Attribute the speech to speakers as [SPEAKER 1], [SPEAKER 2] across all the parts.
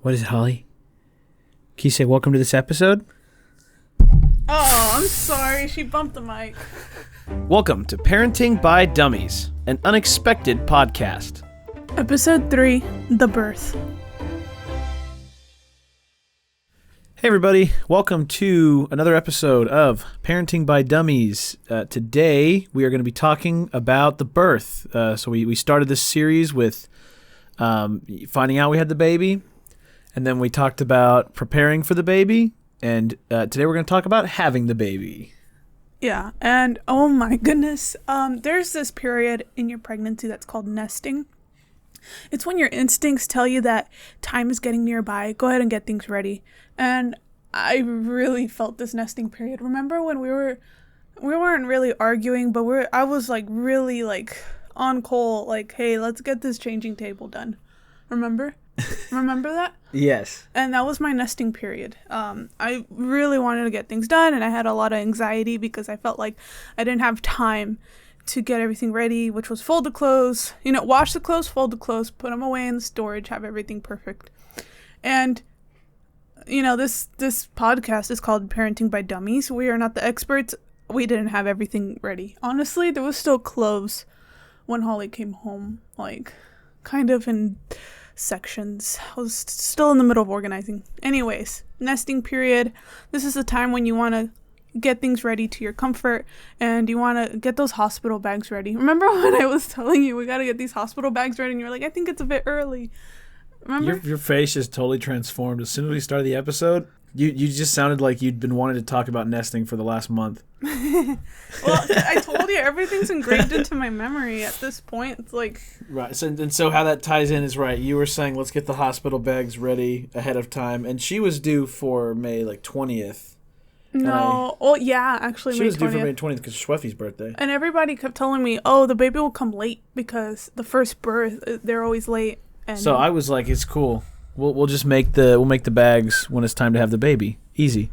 [SPEAKER 1] What is it, Holly? Can you say welcome to this episode?
[SPEAKER 2] Oh, I'm sorry. She bumped the mic.
[SPEAKER 1] Welcome to Parenting by Dummies, an unexpected podcast.
[SPEAKER 2] Episode 3, The Birth.
[SPEAKER 1] Hey everybody, welcome to another episode of Parenting by Dummies. Today we are going to be talking about the birth. So we started this series with finding out we had the baby, and then we talked about preparing for the baby, and today we're going to talk about having the baby.
[SPEAKER 2] Yeah, and oh my goodness, there's this period in your pregnancy that's called nesting. It's when your instincts tell you that time is getting nearby. Go ahead and get things ready. And I really felt this nesting period. Remember when we weren't really arguing, but I was really on call, hey, let's get this changing table done. Remember that?
[SPEAKER 1] Yes.
[SPEAKER 2] And that was my nesting period. I really wanted to get things done, and I had a lot of anxiety because I felt like I didn't have time to get everything ready, which was fold the clothes, wash the clothes, fold the clothes, put them away in the storage, have everything perfect. And, this podcast is called Parenting by Dummies. We are not the experts. We didn't have everything ready. Honestly, there was still clothes when Holly came home, kind of in sections. I was still in the middle of organizing. Anyways, nesting period. This is the time when you want to get things ready to your comfort, and you want to get those hospital bags ready. Remember when I was telling you we got to get these hospital bags ready, and you're like, I think it's a bit early. Remember?
[SPEAKER 1] Your face just totally transformed. As soon as we started the episode, you just sounded like you'd been wanting to talk about nesting for the last month.
[SPEAKER 2] Well, I told you, everything's engraved into my memory at this point. It's like...
[SPEAKER 1] Right. So how that ties in is right. You were saying, let's get the hospital bags ready ahead of time. And she was due for May 20th.
[SPEAKER 2] No. Actually,
[SPEAKER 1] she
[SPEAKER 2] May 20th.
[SPEAKER 1] Was due for May 20th because Schweffy's birthday.
[SPEAKER 2] And everybody kept telling me, oh, the baby will come late because the first birth, they're always late. And
[SPEAKER 1] so I was like, it's cool. We'll just make the bags when it's time to have the baby. Easy.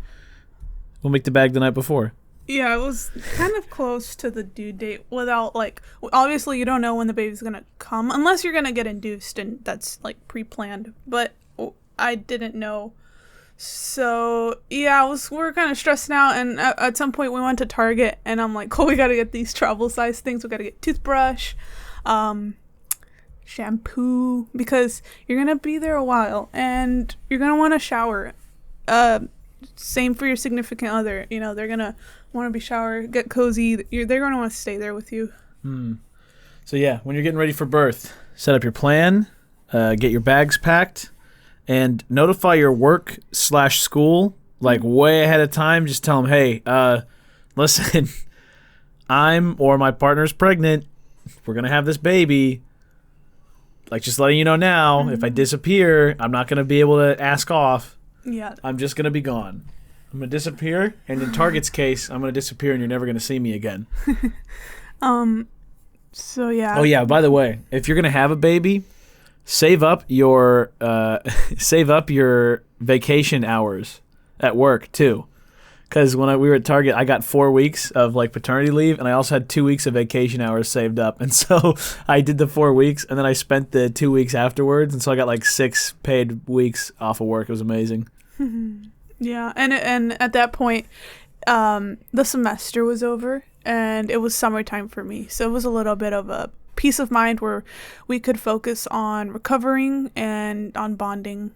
[SPEAKER 1] We'll make the bag the night before.
[SPEAKER 2] Yeah, it was kind of close to the due date without, obviously you don't know when the baby's going to come unless you're going to get induced, and that's, pre-planned. But I didn't know. So, yeah, we were kind of stressed out, and at some point we went to Target, and I'm like, we got to get these travel-size things. We got to get toothbrush, shampoo, because you're going to be there a while, and you're going to want to shower. Same for your significant other. They're going to want to be showered, get cozy. They're going to want to stay there with you.
[SPEAKER 1] So, yeah, when you're getting ready for birth, set up your plan, get your bags packed, and notify your work/school, way ahead of time. Just tell them, hey, listen, I'm or my partner's pregnant. We're going to have this baby. Just letting you know now, if I disappear, I'm not going to be able to ask off.
[SPEAKER 2] Yeah.
[SPEAKER 1] I'm just going to be gone. I'm going to disappear, and in Target's case, I'm going to disappear and you're never going to see me again.
[SPEAKER 2] So, yeah.
[SPEAKER 1] Oh, yeah, by the way, if you're going to have a baby, save up your vacation hours at work, too. Because when we were at Target, I got 4 weeks of paternity leave, and I also had 2 weeks of vacation hours saved up. And so I did the 4 weeks, and then I spent the 2 weeks afterwards, and so I got 6 paid weeks off of work. It was amazing.
[SPEAKER 2] Yeah, and at that point, the semester was over, and it was summertime for me. So it was a little bit of a peace of mind where we could focus on recovering and on bonding.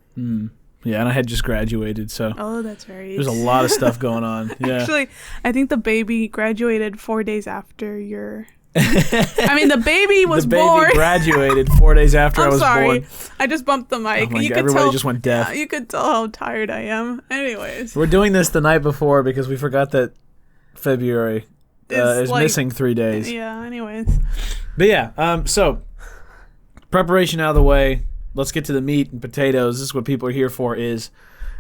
[SPEAKER 1] Yeah, and I had just graduated, so...
[SPEAKER 2] Oh, that's right.
[SPEAKER 1] There's a lot of stuff going on. Yeah.
[SPEAKER 2] Actually, I think the baby graduated 4 days after your... the baby was born.
[SPEAKER 1] The baby graduated 4 days after I was born.
[SPEAKER 2] I'm sorry. I just bumped the mic.
[SPEAKER 1] Oh my God, everybody just went deaf.
[SPEAKER 2] You could tell how tired I am. Anyways.
[SPEAKER 1] We're doing this the night before because we forgot that February is missing 3 days.
[SPEAKER 2] Yeah, anyways.
[SPEAKER 1] But yeah, so preparation out of the way. Let's get to the meat and potatoes. This is what people are here for, is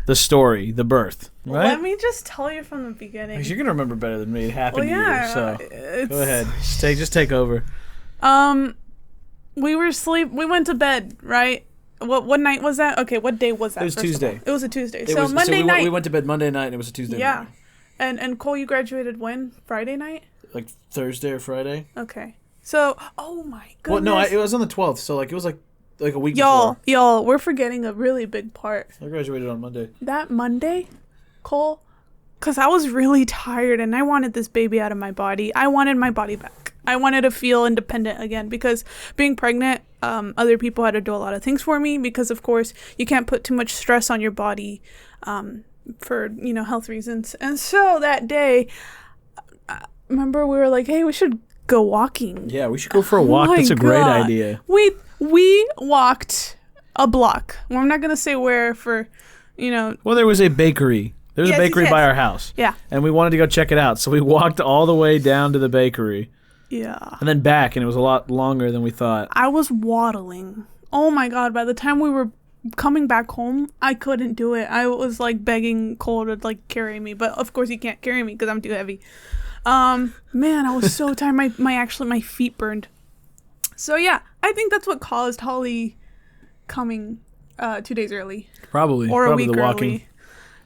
[SPEAKER 1] the story, the birth. Right?
[SPEAKER 2] Let me just tell you from the beginning.
[SPEAKER 1] You're going to remember better than me. It happened to you, so go ahead. Just take over.
[SPEAKER 2] We went to bed, right? What night was that? Okay, what day was that?
[SPEAKER 1] It was Tuesday.
[SPEAKER 2] It was a Tuesday.
[SPEAKER 1] Monday
[SPEAKER 2] night.
[SPEAKER 1] We went to bed Monday night, and it was a Tuesday morning.
[SPEAKER 2] And Cole, you graduated when? Friday night?
[SPEAKER 1] Thursday or Friday.
[SPEAKER 2] Okay. So, oh my goodness.
[SPEAKER 1] Well, no, it was on the 12th, so it was like a week
[SPEAKER 2] Y'all,
[SPEAKER 1] before.
[SPEAKER 2] we're forgetting a really big part.
[SPEAKER 1] I graduated on Monday.
[SPEAKER 2] That Monday, Cole, because I was really tired and I wanted this baby out of my body. I wanted my body back. I wanted to feel independent again because being pregnant, other people had to do a lot of things for me because, of course, you can't put too much stress on your body for, health reasons. And so that day, remember we were like, hey, we should go walking.
[SPEAKER 1] Yeah, we should go for a walk. That's a great idea.
[SPEAKER 2] We walked a block. Well, I'm not going to say where for,
[SPEAKER 1] Well, there was a bakery. There's a bakery by our house.
[SPEAKER 2] Yeah.
[SPEAKER 1] And we wanted to go check it out. So we walked all the way down to the bakery.
[SPEAKER 2] Yeah.
[SPEAKER 1] And then back, and it was a lot longer than we thought.
[SPEAKER 2] I was waddling. Oh my God. By the time we were coming back home, I couldn't do it. I was like begging Cole to like carry me. But of course he can't carry me because I'm too heavy. Man, I was so tired. My feet burned. So yeah, I think that's what caused Holly coming 2 days early.
[SPEAKER 1] Probably.
[SPEAKER 2] Or
[SPEAKER 1] Probably
[SPEAKER 2] a week
[SPEAKER 1] the walking.
[SPEAKER 2] early.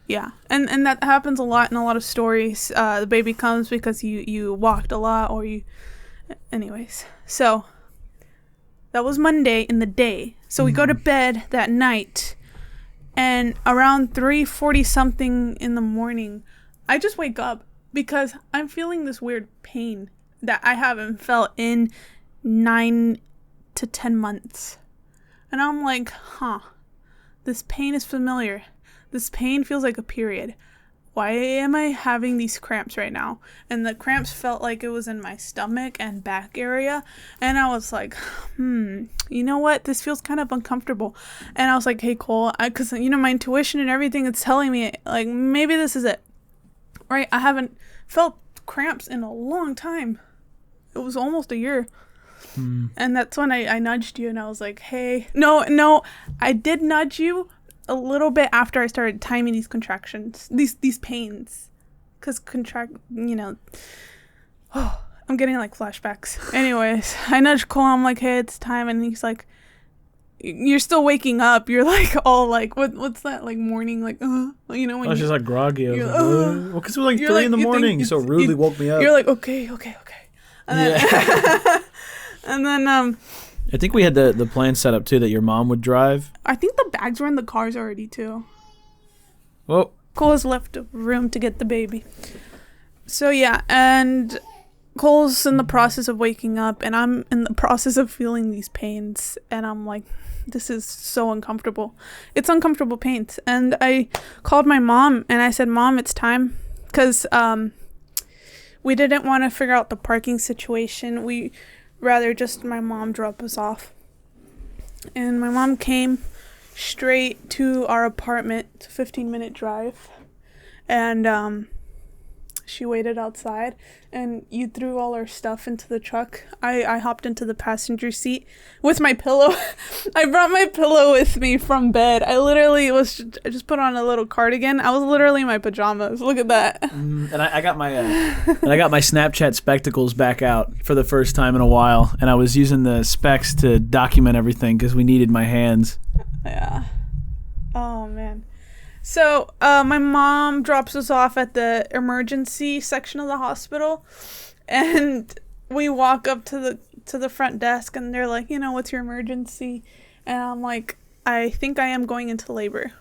[SPEAKER 2] Yeah, and that happens a lot in a lot of stories. The baby comes because you walked a lot or you... Anyways, so that was Monday in the day. So we go to bed that night, and around 3:40 something in the morning, I just wake up because I'm feeling this weird pain that I haven't felt in 9 to 10 months. And I'm like, this pain is familiar. This pain feels like a period. Why am I having these cramps right now? And the cramps felt like it was in my stomach and back area. And I was like, you know what? This feels kind of uncomfortable. And I was like, hey, Cole, because, my intuition and everything, it's telling me, like, maybe this is it. Right? I haven't felt cramps in a long time. It was almost a year. And that's when I nudged you and I was like, hey, no, I did nudge you a little bit after I started timing these contractions, these pains, because I'm getting like flashbacks. Anyways, I nudged Cole. I'm like, hey, it's time, and he's like, you're still waking up. You're like all like, what's that like morning like, when
[SPEAKER 1] I was just like groggy. I was like, well, because it was like 3
[SPEAKER 2] like,
[SPEAKER 1] in the morning, so rudely woke me up.
[SPEAKER 2] You're like, okay, and then, and then
[SPEAKER 1] I think we had the plan set up too that your mom would drive.
[SPEAKER 2] I think the bags were in the cars already too.
[SPEAKER 1] Well,
[SPEAKER 2] Cole's left room to get the baby. So yeah, and Cole's in the process of waking up, and I'm in the process of feeling these pains, and I'm like, this is so uncomfortable. It's uncomfortable pains. And I called my mom, and I said, Mom, it's time. Because we didn't want to figure out the parking situation. We rather just my mom drop us off. And my mom came straight to our apartment. It's a 15-minute drive. And she waited outside, and you threw all our stuff into the truck. I hopped into the passenger seat with my pillow. I brought my pillow with me from bed. I just put on a little cardigan. I was literally in my pajamas. Look at that.
[SPEAKER 1] And I got my Snapchat spectacles back out for the first time in a while, and I was using the specs to document everything because we needed my hands.
[SPEAKER 2] Yeah. Oh man. So, my mom drops us off at the emergency section of the hospital, and we walk up to the front desk, and they're like, what's your emergency? And I'm like, I think I am going into labor.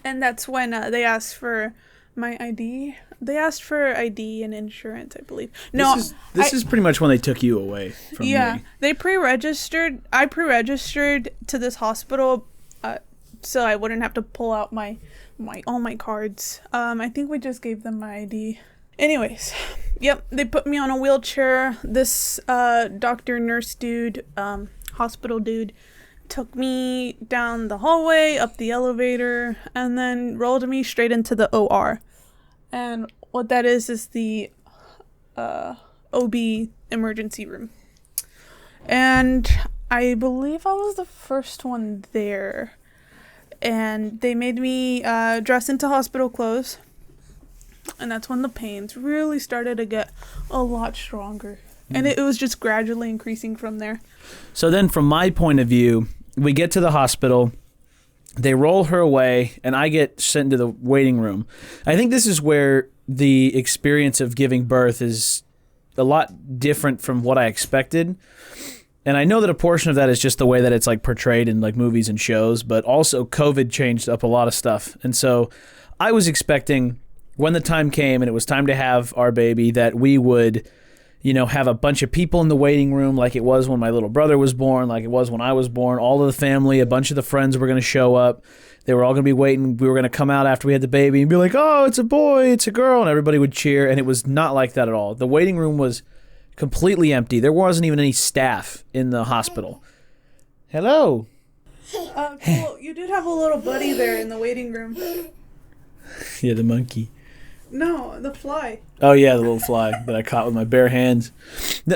[SPEAKER 2] And that's when they asked for my ID. They asked for ID and insurance, I believe. No,
[SPEAKER 1] this is pretty much when they took you away from me.
[SPEAKER 2] Yeah, they pre-registered. I pre-registered to this hospital. So I wouldn't have to pull out all my cards. I think we just gave them my ID. Anyways, yep, they put me on a wheelchair. This doctor, nurse dude, hospital dude, took me down the hallway, up the elevator, and then rolled me straight into the OR. And what that is the OB emergency room. And I believe I was the first one there. And they made me dress into hospital clothes. And that's when the pains really started to get a lot stronger. And it was just gradually increasing from there.
[SPEAKER 1] So then from my point of view, we get to the hospital. They roll her away, and I get sent into the waiting room. I think this is where the experience of giving birth is a lot different from what I expected. And I know that a portion of that is just the way that it's like portrayed in like movies and shows, but also COVID changed up a lot of stuff. And so I was expecting when the time came and it was time to have our baby that we would, have a bunch of people in the waiting room like it was when my little brother was born, like it was when I was born. All of the family, a bunch of the friends were going to show up. They were all going to be waiting. We were going to come out after we had the baby and be like, oh, it's a boy, it's a girl. And everybody would cheer. And it was not like that at all. The waiting room was completely empty. There wasn't even any staff in the hospital. Hello.
[SPEAKER 2] Cool. You did have a little buddy there in the waiting room.
[SPEAKER 1] Yeah, the monkey.
[SPEAKER 2] No, the fly.
[SPEAKER 1] Oh, yeah, the little fly that I caught with my bare hands.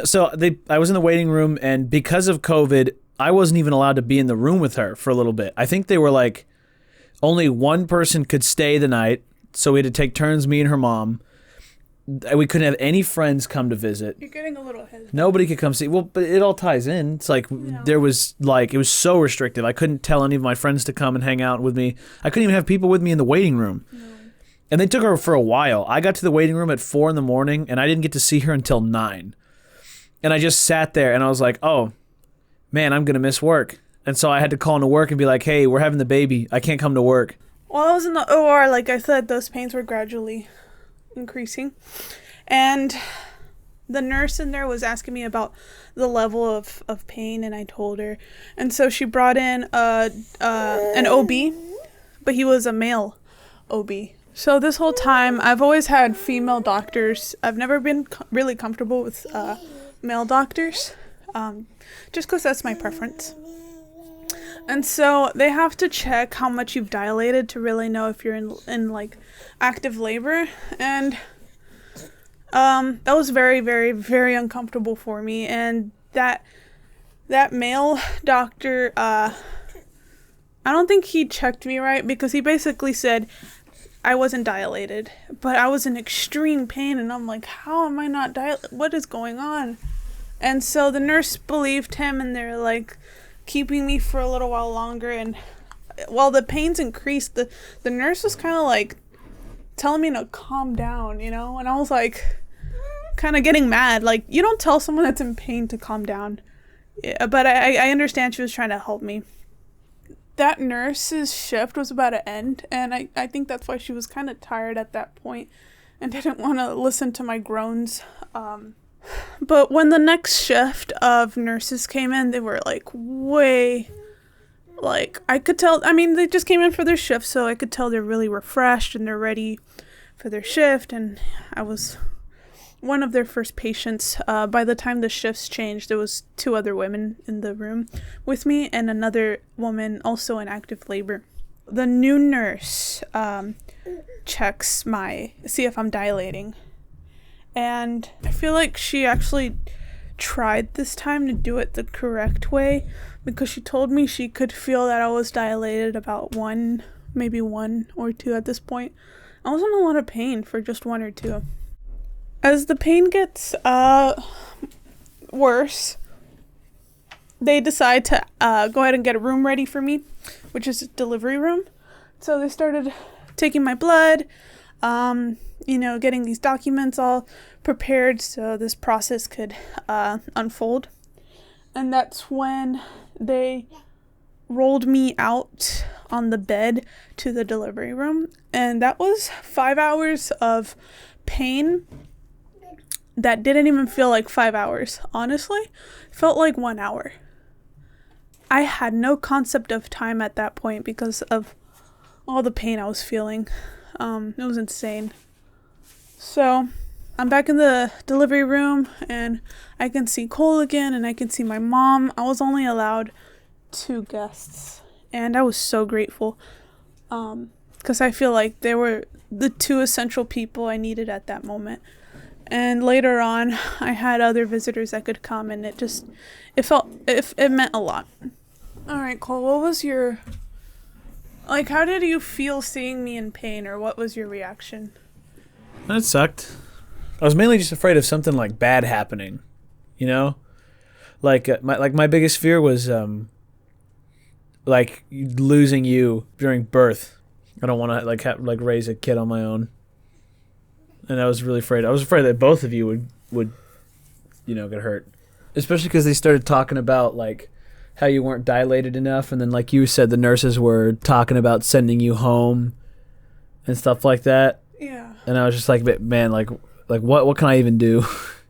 [SPEAKER 1] So I was in the waiting room, and because of COVID, I wasn't even allowed to be in the room with her for a little bit. I think they were like, only one person could stay the night, so we had to take turns, me and her mom. We couldn't have any friends come to visit.
[SPEAKER 2] You're getting a little hesitant.
[SPEAKER 1] Nobody could come see. Well, but it all ties in. It's like there was like, it was so restrictive. I couldn't tell any of my friends to come and hang out with me. I couldn't even have people with me in the waiting room. No. And they took her for a while. I got to the waiting room at 4 a.m. and I didn't get to see her until 9. And I just sat there and I was like, oh, man, I'm going to miss work. And so I had to call into work and be like, hey, we're having the baby. I can't come to work.
[SPEAKER 2] While I was in the OR, like I said, those pains were gradually increasing, and the nurse in there was asking me about the level of pain, and I told her, and so she brought in an OB, but he was a male OB. So this whole time I've always had female doctors. I've never been really comfortable with male doctors, just because that's my preference. And so they have to check how much you've dilated to really know if you're in like active labor. And that was very, very, very uncomfortable for me. And that male doctor, I don't think he checked me right, because he basically said I wasn't dilated, but I was in extreme pain. And I'm like, how am I not dilated? What is going on? And so the nurse believed him, and they're like keeping me for a little while longer. And while the pains increased, the nurse was kind of like telling me to calm down, and I was like kind of getting mad. Like, you don't tell someone that's in pain to calm down. Yeah, but I understand she was trying to help me. That nurse's shift was about to end, and I think that's why she was kind of tired at that point and didn't want to listen to my groans. But when the next shift of nurses came in, they were like way, like, I could tell, they just came in for their shift, so I could tell they're really refreshed and they're ready for their shift. And I was one of their first patients. By the time the shifts changed, there was 2 other women in the room with me and another woman also in active labor. The new nurse checks see if I'm dilating. And I feel like she actually tried this time to do it the correct way, because she told me she could feel that I was dilated about 1, maybe 1 or 2 at this point. I was in a lot of pain for just 1 or 2. As the pain gets worse, they decide to go ahead and get a room ready for me, which is a delivery room. So they started taking my blood, getting these documents all prepared so this process could unfold. And that's when they rolled me out on the bed to the delivery room. And that was 5 hours of pain that didn't even feel like 5 hours. Honestly, felt like 1 hour. I had no concept of time at that point because of all the pain I was feeling. It was insane. So I'm back in the delivery room, and I can see Cole again, and I can see my mom. I was only allowed 2 guests, and I was so grateful, because I feel like they were the 2 essential people I needed at that moment. And later on, I had other visitors that could come, and it meant a lot. All right, Cole, what was your, how did you feel seeing me in pain, or what was your reaction?
[SPEAKER 1] That sucked. I was mainly just afraid of something like bad happening, my biggest fear was losing you during birth. I don't want to raise a kid on my own, and I was really afraid. I was afraid that both of you would get hurt. Especially because they started talking about, like, how you weren't dilated enough. And then, like you said, the nurses were talking about sending you home and stuff like that.
[SPEAKER 2] Yeah.
[SPEAKER 1] And I was just like, man, like what can I even do?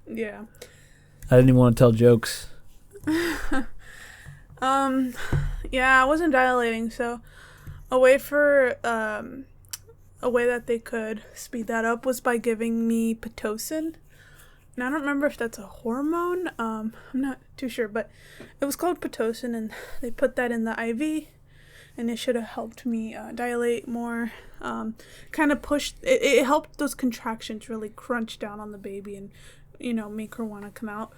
[SPEAKER 2] Yeah.
[SPEAKER 1] I didn't even want to tell jokes.
[SPEAKER 2] Yeah, I wasn't dilating, so a way that they could speed that up was by giving me Pitocin. And I don't remember if that's a hormone. I'm not too sure, but it was called Pitocin, and they put that in the IV, and it should have helped me dilate more. Kind of pushed it helped those contractions really crunch down on the baby and, you know, make her want to come out.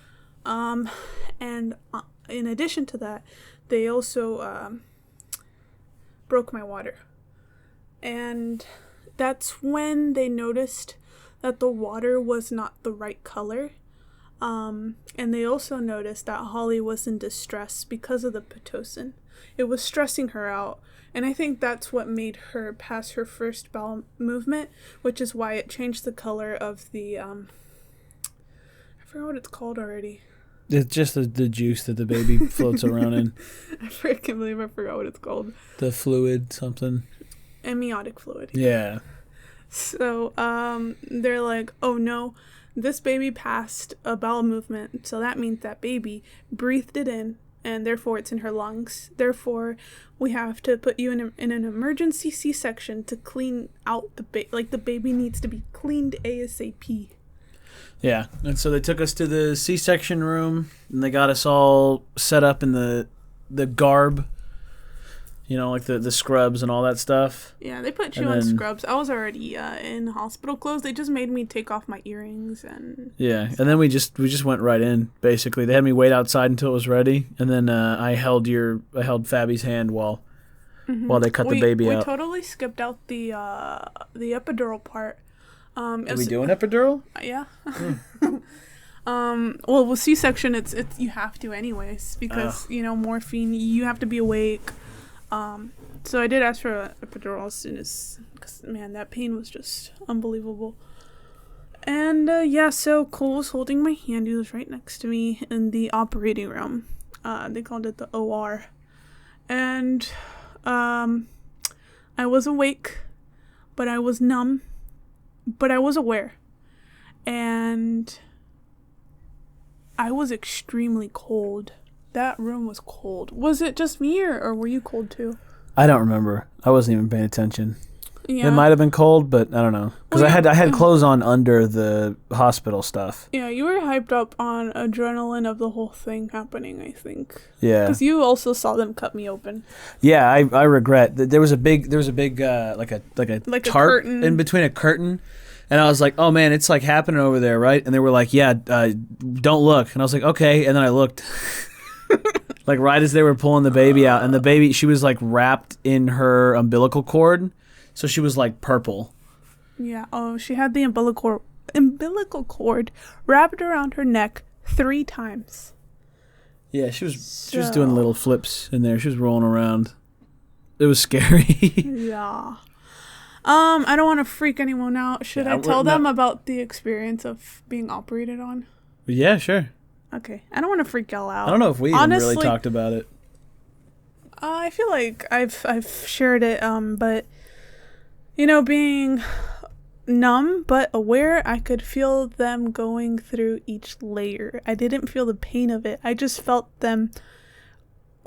[SPEAKER 2] And in addition to that, they also broke my water, and that's when they noticed that the water was not the right color. And they also noticed that Holly was in distress because of the Pitocin. It was stressing her out. And I think that's what made her pass her first bowel movement, which is why it changed the color of the, I forgot what it's called already.
[SPEAKER 1] It's just the juice that the baby floats around in.
[SPEAKER 2] I can't believe I forgot what it's called.
[SPEAKER 1] The fluid something.
[SPEAKER 2] Amniotic fluid.
[SPEAKER 1] Yeah.
[SPEAKER 2] So, they're like, oh no, this baby passed a bowel movement, so that means that baby breathed it in, and therefore it's in her lungs. Therefore, we have to put you in an emergency C-section to clean out the baby. Like, the baby needs to be cleaned ASAP.
[SPEAKER 1] Yeah, and so they took us to the C-section room, and they got us all set up in the garb. You know, like the scrubs and all that stuff.
[SPEAKER 2] Yeah, they put you in scrubs. I was already in hospital clothes. They just made me take off my earrings and...
[SPEAKER 1] Yeah, and then we just went right in, basically. They had me wait outside until it was ready, and then I held Fabi's hand while they cut the baby out.
[SPEAKER 2] We totally skipped out the epidural part.
[SPEAKER 1] Did we do an epidural?
[SPEAKER 2] Yeah. Well, with C-section, it's you have to anyways, because, you know, morphine, you have to be awake. So I did ask for an epidural as soon as, because, man, that pain was just unbelievable. And, yeah, so Cole was holding my hand. He was right next to me in the operating room. They called it the OR. And, I was awake, but I was numb, but I was aware. And I was extremely cold. That room was cold. Was it just me, or were you cold too?
[SPEAKER 1] I don't remember. I wasn't even paying attention.
[SPEAKER 2] Yeah.
[SPEAKER 1] It might have been cold, but I don't know. Because I had clothes on under the hospital stuff.
[SPEAKER 2] Yeah, you were hyped up on adrenaline of the whole thing happening, I think.
[SPEAKER 1] Yeah.
[SPEAKER 2] Because you also saw them cut me open.
[SPEAKER 1] Yeah, I regret that there was a big like a tarp
[SPEAKER 2] curtain
[SPEAKER 1] in between a curtain. And I was like, oh man, it's like happening over there, right? And they were like, yeah, don't look. And I was like, okay. And then I looked. Like right as they were pulling the baby out, and the baby, she was like wrapped in her umbilical cord, so she was like purple.
[SPEAKER 2] Yeah. Oh, she had the umbilical cord wrapped around her neck 3 times.
[SPEAKER 1] Yeah, she was doing little flips in there. She was rolling around. It was scary.
[SPEAKER 2] Yeah. I don't want to freak anyone out. Should I tell them about the experience of being operated on?
[SPEAKER 1] Yeah, sure.
[SPEAKER 2] Okay. I don't want to freak y'all out.
[SPEAKER 1] I don't know if we even really talked about it.
[SPEAKER 2] I feel like I've shared it, but, you know, being numb but aware, I could feel them going through each layer. I didn't feel the pain of it. I just felt them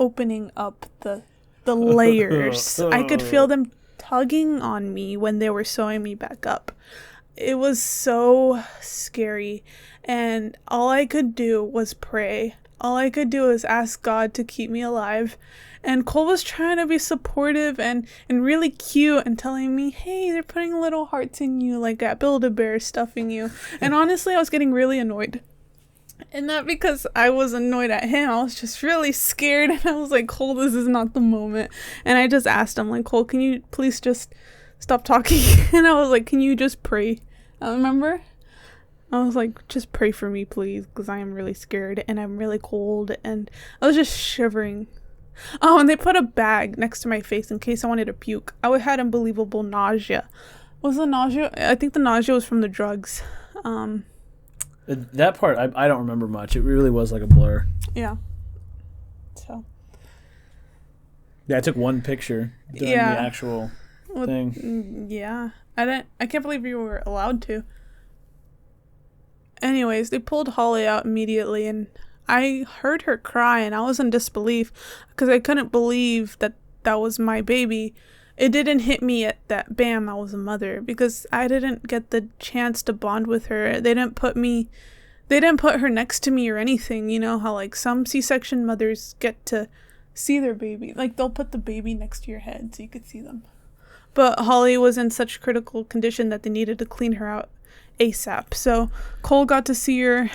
[SPEAKER 2] opening up the layers. I could feel them tugging on me when they were sewing me back up. It was so scary, and all I could do was pray. All I could do was ask God to keep me alive. And Cole was trying to be supportive and really cute and telling me, hey, they're putting little hearts in you, like that Build-A-Bear stuffing you. And honestly, I was getting really annoyed. And not because I was annoyed at him. I was just really scared. And I was like, Cole, this is not the moment. And I just asked him, like, Cole, can you please just stop talking? And I was like, can you just pray? Remember? I was like, just pray for me, please, because I am really scared and I'm really cold. And I was just shivering. Oh, and they put a bag next to my face in case I wanted to puke. I had unbelievable nausea. Was the nausea? I think the nausea was from the drugs.
[SPEAKER 1] That part, I don't remember much. It really was like a blur.
[SPEAKER 2] Yeah. So.
[SPEAKER 1] Yeah, I took one picture during the actual thing.
[SPEAKER 2] Yeah. I can't believe you were allowed to. Anyways, they pulled Holly out immediately, and I heard her cry, and I was in disbelief because I couldn't believe that was my baby. It didn't hit me at that, bam, I was a mother, because I didn't get the chance to bond with her. They didn't put her next to me or anything. You know how like some C-section mothers get to see their baby. Like they'll put the baby next to your head so you could see them. But Holly was in such critical condition that they needed to clean her out ASAP. So Cole got to see her,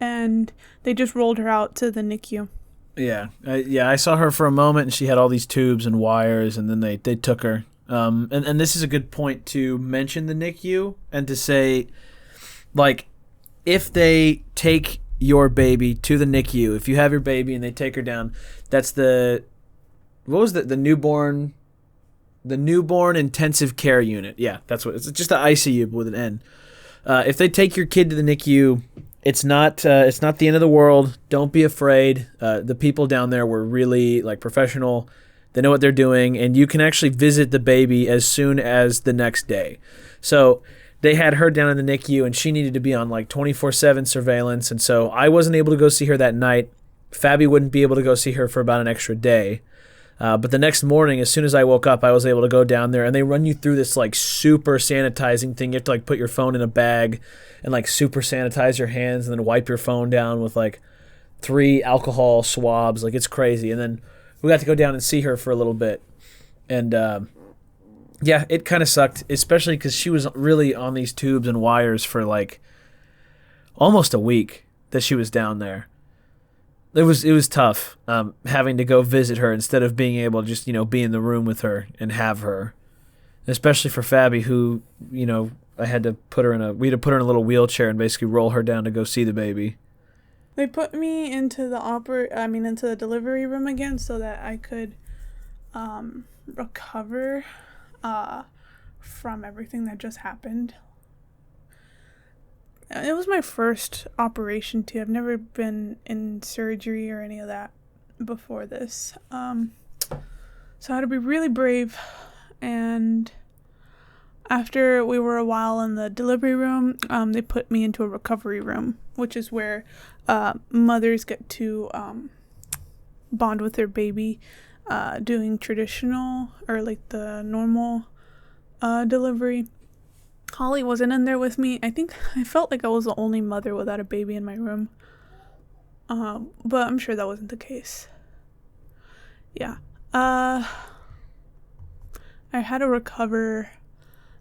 [SPEAKER 2] and they just rolled her out to the NICU.
[SPEAKER 1] Yeah, I saw her for a moment, and she had all these tubes and wires, and then they took her. And this is a good point to mention the NICU and to say, like, if they take your baby to the NICU, if you have your baby and they take her down, that's the newborn intensive care unit. Yeah, that's what it's just the ICU with an N. If they take your kid to the NICU, it's not the end of the world. Don't be afraid. The people down there were really like professional. They know what they're doing, and you can actually visit the baby as soon as the next day. So they had her down in the NICU, and she needed to be on like 24/7 surveillance, and so I wasn't able to go see her that night. Fabi wouldn't be able to go see her for about an extra day. But the next morning, as soon as I woke up, I was able to go down there, and they run you through this like super sanitizing thing. You have to like put your phone in a bag and like super sanitize your hands, and then wipe your phone down with like 3 alcohol swabs. Like it's crazy. And then we got to go down and see her for a little bit, and yeah, it kind of sucked, especially because she was really on these tubes and wires for like almost a week that she was down there. It was tough having to go visit her instead of being able to just, be in the room with her and have her. Especially for Fabi, who, we had to put her in a little wheelchair and basically roll her down to go see the baby.
[SPEAKER 2] They put me into the delivery room again so that I could recover from everything that just happened. It was my first operation too. I've never been in surgery or any of that before this. So I had to be really brave. And after we were a while in the delivery room, they put me into a recovery room, which is where mothers get to bond with their baby, doing traditional or like the normal delivery. Holly wasn't in there with me. I think I felt like I was the only mother without a baby in my room. But I'm sure that wasn't the case. Yeah. I had to recover.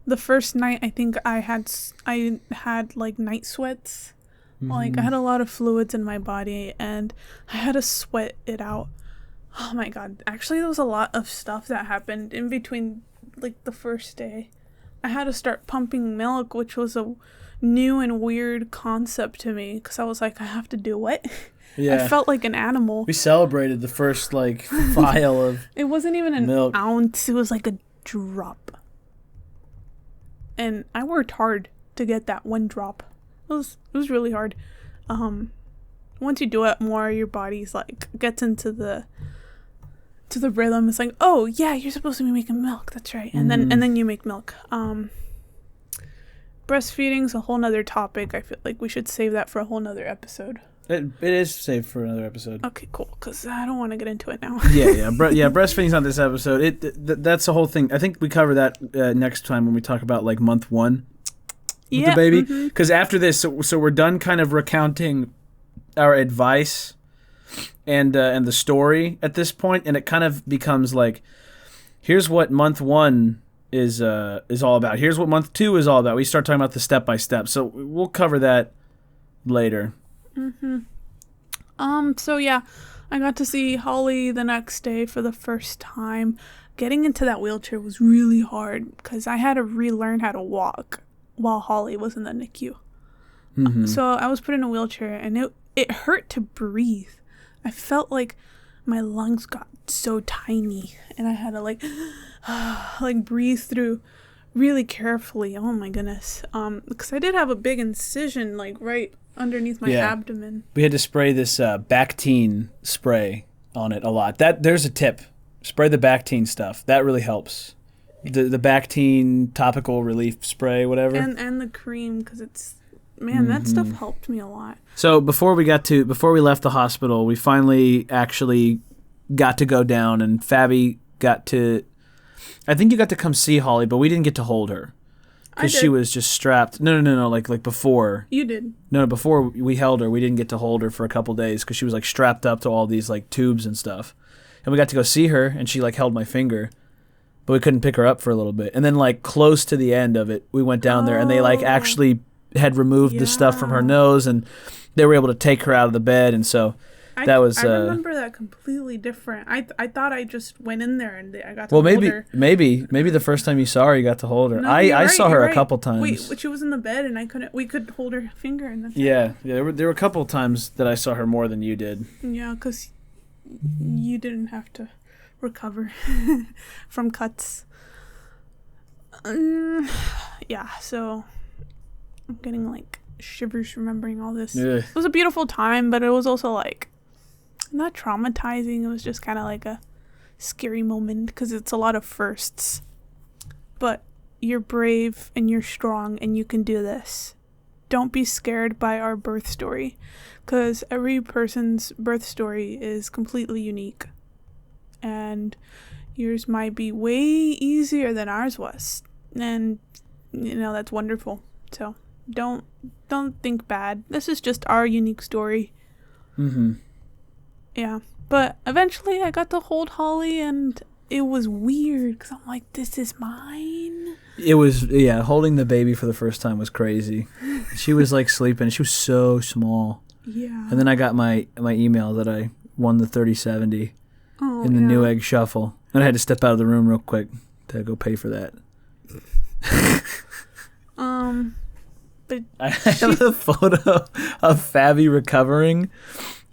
[SPEAKER 2] The first night, I think I had like night sweats. Mm-hmm. Like I had a lot of fluids in my body, and I had to sweat it out. Oh my God. Actually, there was a lot of stuff that happened in between like the first day. I had to start pumping milk, which was a new and weird concept to me because I was like, I have to do it. Yeah. I felt like an animal.
[SPEAKER 1] We celebrated the first like vial of
[SPEAKER 2] it wasn't even an
[SPEAKER 1] milk.
[SPEAKER 2] Ounce. It was like a drop. And I worked hard to get that one drop. It was really hard. Once you do it more, your body's like gets into the rhythm. It's like, oh yeah, you're supposed to be making milk, that's right. And then you make milk. Breastfeeding's a whole nother topic. I feel like we should save that for a whole nother episode.
[SPEAKER 1] It is saved for another episode.
[SPEAKER 2] Okay, cool, because I don't want to get into it now.
[SPEAKER 1] yeah breastfeeding's not this episode. That's the whole thing. I think we cover that next time when we talk about like month 1 with the baby, because after this, so we're done kind of recounting our advice and the story at this point, and it kind of becomes like, here's what month 1 is all about. Here's what month 2 is all about. We start talking about the step by step. So we'll cover that later.
[SPEAKER 2] So yeah, I got to see Holly the next day for the first time. Getting into that wheelchair was really hard because I had to relearn how to walk while Holly was in the NICU. So I was put in a wheelchair, and it hurt to breathe. I felt like my lungs got so tiny, and I had to like breathe through really carefully. Oh my goodness. Because I did have a big incision like right underneath my abdomen.
[SPEAKER 1] We had to spray this Bactine spray on it a lot. There's a tip. Spray the Bactine stuff. That really helps. The Bactine topical relief spray, whatever.
[SPEAKER 2] And the cream, because it's, man, that stuff helped me a lot.
[SPEAKER 1] So before we left the hospital, we finally actually got to go down, and Fabi got to, I think you got to come see Holly, but we didn't get to hold her. Because she was just strapped. No. Like before.
[SPEAKER 2] You did.
[SPEAKER 1] No, before we held her, we didn't get to hold her for a couple days because she was like strapped up to all these like tubes and stuff. And we got to go see her, and she like held my finger, but we couldn't pick her up for a little bit. And then like close to the end of it, we went down there, and they like actually had removed the stuff from her nose, and they were able to take her out of the bed, and so. I
[SPEAKER 2] remember that completely different. I thought I just went in there and I got to hold her.
[SPEAKER 1] Maybe the first time you saw her, you got to hold her.
[SPEAKER 2] No,
[SPEAKER 1] I saw her a couple times.
[SPEAKER 2] Wait, she was in the bed and we could hold her finger and that's
[SPEAKER 1] Yeah. There were a couple times that I saw her more than you did.
[SPEAKER 2] Yeah, because you didn't have to recover from cuts. Yeah, so I'm getting like shivers remembering all this.
[SPEAKER 1] Yeah.
[SPEAKER 2] It was a beautiful time, but it was also like not traumatizing. It was just kind of like a scary moment because it's a lot of firsts. But you're brave and you're strong and you can do this. Don't be scared by our birth story because every person's birth story is completely unique. And yours might be way easier than ours was. And, that's wonderful. So don't think bad. This is just our unique story.
[SPEAKER 1] Mm-hmm.
[SPEAKER 2] Yeah, but eventually I got to hold Holly, and it was weird because I'm like, this is mine.
[SPEAKER 1] It was, holding the baby for the first time was crazy. She was like sleeping. She was so small.
[SPEAKER 2] Yeah.
[SPEAKER 1] And then I got my email that I won the 30/70 in the Newegg Shuffle, and I had to step out of the room real quick to go pay for that.
[SPEAKER 2] But
[SPEAKER 1] I have a photo of Fabi recovering.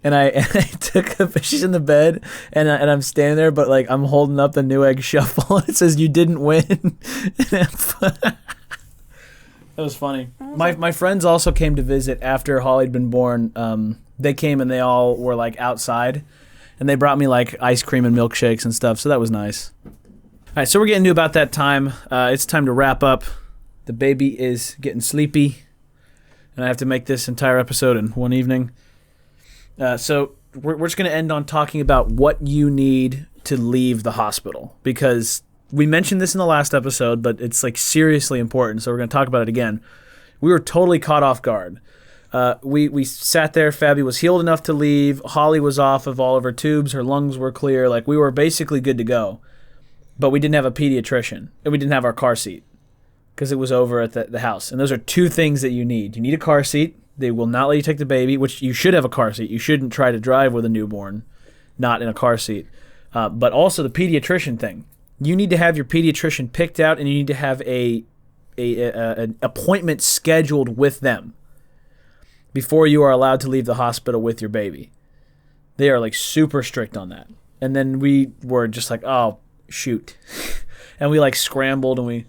[SPEAKER 1] And I took she's in the bed, and I'm standing there, but like I'm holding up the Newegg Shuffle, and it says you didn't win. That was funny. My friends also came to visit after Holly had been born. They came and they all were like outside, and they brought me like ice cream and milkshakes and stuff. So that was nice. All right, so we're getting to about that time. It's time to wrap up. The baby is getting sleepy, and I have to make this entire episode in one evening. So we're just going to end on talking about what you need to leave the hospital, because we mentioned this in the last episode, but it's like seriously important. So we're going to talk about it again. We were totally caught off guard. We sat there. Fabi was healed enough to leave. Holly was off of all of her tubes. Her lungs were clear. Like we were basically good to go, but we didn't have a pediatrician, and we didn't have our car seat because it was over at the house. And those are two things that you need. You need a car seat. They will not let you take the baby, which you should have a car seat. You shouldn't try to drive with a newborn, not in a car seat. But also the pediatrician thing. You need to have your pediatrician picked out, and you need to have an appointment scheduled with them before you are allowed to leave the hospital with your baby. They are like super strict on that. And then we were just like, oh, shoot. And we like scrambled, and we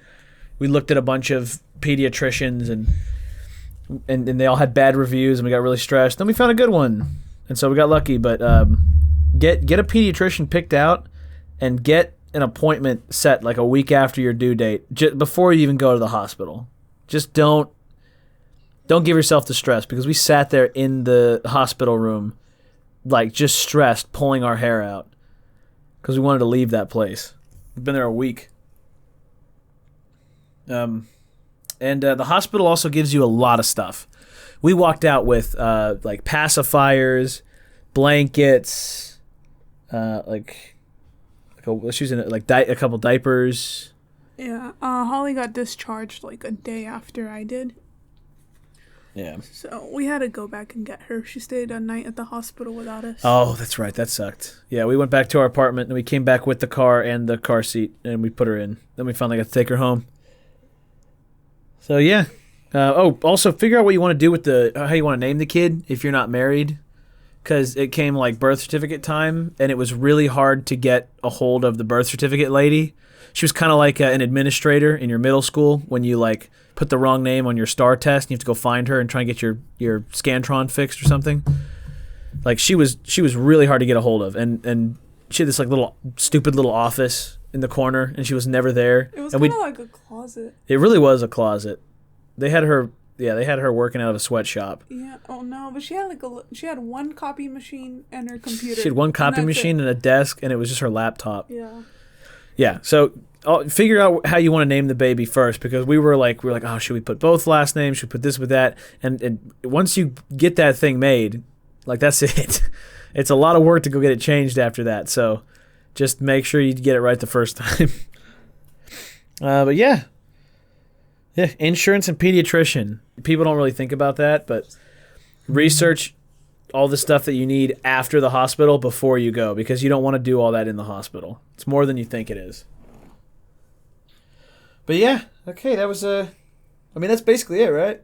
[SPEAKER 1] looked at a bunch of pediatricians, and they all had bad reviews, and we got really stressed. Then we found a good one, and so we got lucky. But get a pediatrician picked out, and get an appointment set like a week after your due date, before you even go to the hospital. Just don't give yourself the stress, because we sat there in the hospital room, like just stressed, pulling our hair out, because we wanted to leave that place. We've been there a week. And the hospital also gives you a lot of stuff. We walked out with like pacifiers, blankets, she was in like a couple diapers.
[SPEAKER 2] Yeah, Holly got discharged like a day after I did.
[SPEAKER 1] Yeah.
[SPEAKER 2] So we had to go back and get her. She stayed a night at the hospital without us.
[SPEAKER 1] Oh, that's right. That sucked. Yeah, we went back to our apartment, and we came back with the car and the car seat, and we put her in. Then we finally got to take her home. So yeah. Also figure out what you want to do with how you want to name the kid if you're not married. because it came like birth certificate time, and it was really hard to get a hold of the birth certificate lady. She was kind of like an administrator in your middle school when you like put the wrong name on your STAR test and you have to go find her and try and get your Scantron fixed or something. Like she was really hard to get a hold of, and she had this like stupid little office in the corner, and she was never there.
[SPEAKER 2] It was kind of like a closet.
[SPEAKER 1] It really was a closet. They had her working out of a sweatshop.
[SPEAKER 2] Yeah. Oh no, but she had one copy machine and her computer.
[SPEAKER 1] She had one copy machine and a desk, and it was just her laptop.
[SPEAKER 2] Yeah.
[SPEAKER 1] Yeah. So figure out how you want to name the baby first, because we were like, oh, should we put both last names? Should we put this with that? And once you get that thing made, like that's it. It's a lot of work to go get it changed after that. So just make sure you get it right the first time. But yeah, insurance and pediatrician. People don't really think about that, but research all the stuff that you need after the hospital before you go, because you don't want to do all that in the hospital. It's more than you think it is. But yeah, okay, that was that's basically it, right?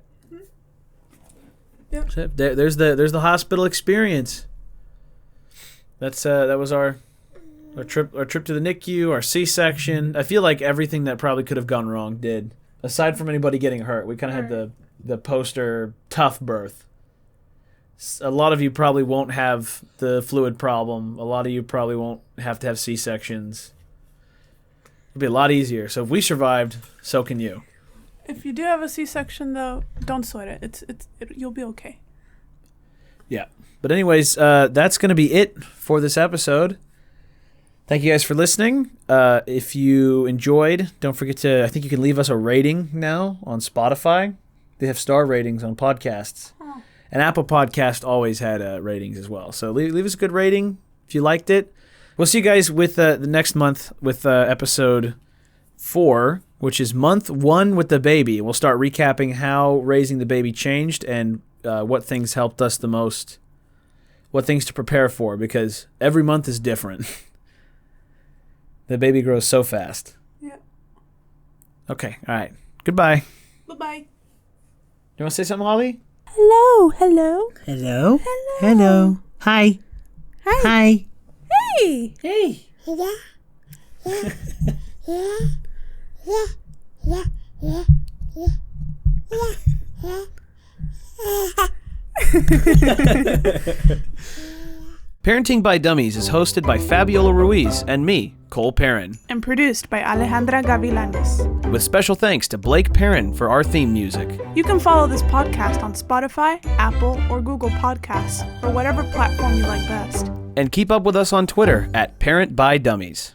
[SPEAKER 2] Yep.
[SPEAKER 1] So there's the hospital experience. That was our trip to the NICU, our C-section. I feel like everything that probably could have gone wrong did. Aside from anybody getting hurt, we kind of had the poster tough birth. A lot of you probably won't have the fluid problem. A lot of you probably won't have to have C-sections. It'll be a lot easier. So if we survived, so can you.
[SPEAKER 2] If you do have a C-section, though, don't sweat it. You'll be okay.
[SPEAKER 1] Yeah. But anyways, that's going to be it for this episode. Thank you guys for listening. If you enjoyed, don't forget to, I think you can leave us a rating now on Spotify. They have star ratings on podcasts.
[SPEAKER 2] Oh.
[SPEAKER 1] And Apple Podcast always had ratings as well. So leave us a good rating if you liked it. We'll see you guys with the next month with episode 4, which is month 1 with the baby. We'll start recapping how raising the baby changed and what things helped us the most, what things to prepare for, because every month is different. The baby grows so fast.
[SPEAKER 2] Yeah.
[SPEAKER 1] Okay, all right. Goodbye.
[SPEAKER 2] Bye-bye.
[SPEAKER 1] You want to say something, Holly?
[SPEAKER 2] Hello. Hello.
[SPEAKER 3] Hello?
[SPEAKER 2] Hello.
[SPEAKER 3] Hello. Hi.
[SPEAKER 2] Hi.
[SPEAKER 3] Hi.
[SPEAKER 2] Hey.
[SPEAKER 3] Hey.
[SPEAKER 1] Parenting by Dummies is hosted by Fabiola Ruiz and me, Cole Perrin.
[SPEAKER 2] And produced by Alejandra Gavilanes.
[SPEAKER 1] With special thanks to Blake Perrin for our theme music.
[SPEAKER 2] You can follow this podcast on Spotify, Apple, or Google Podcasts, or whatever platform you like best.
[SPEAKER 1] And keep up with us on Twitter at Parent by Dummies.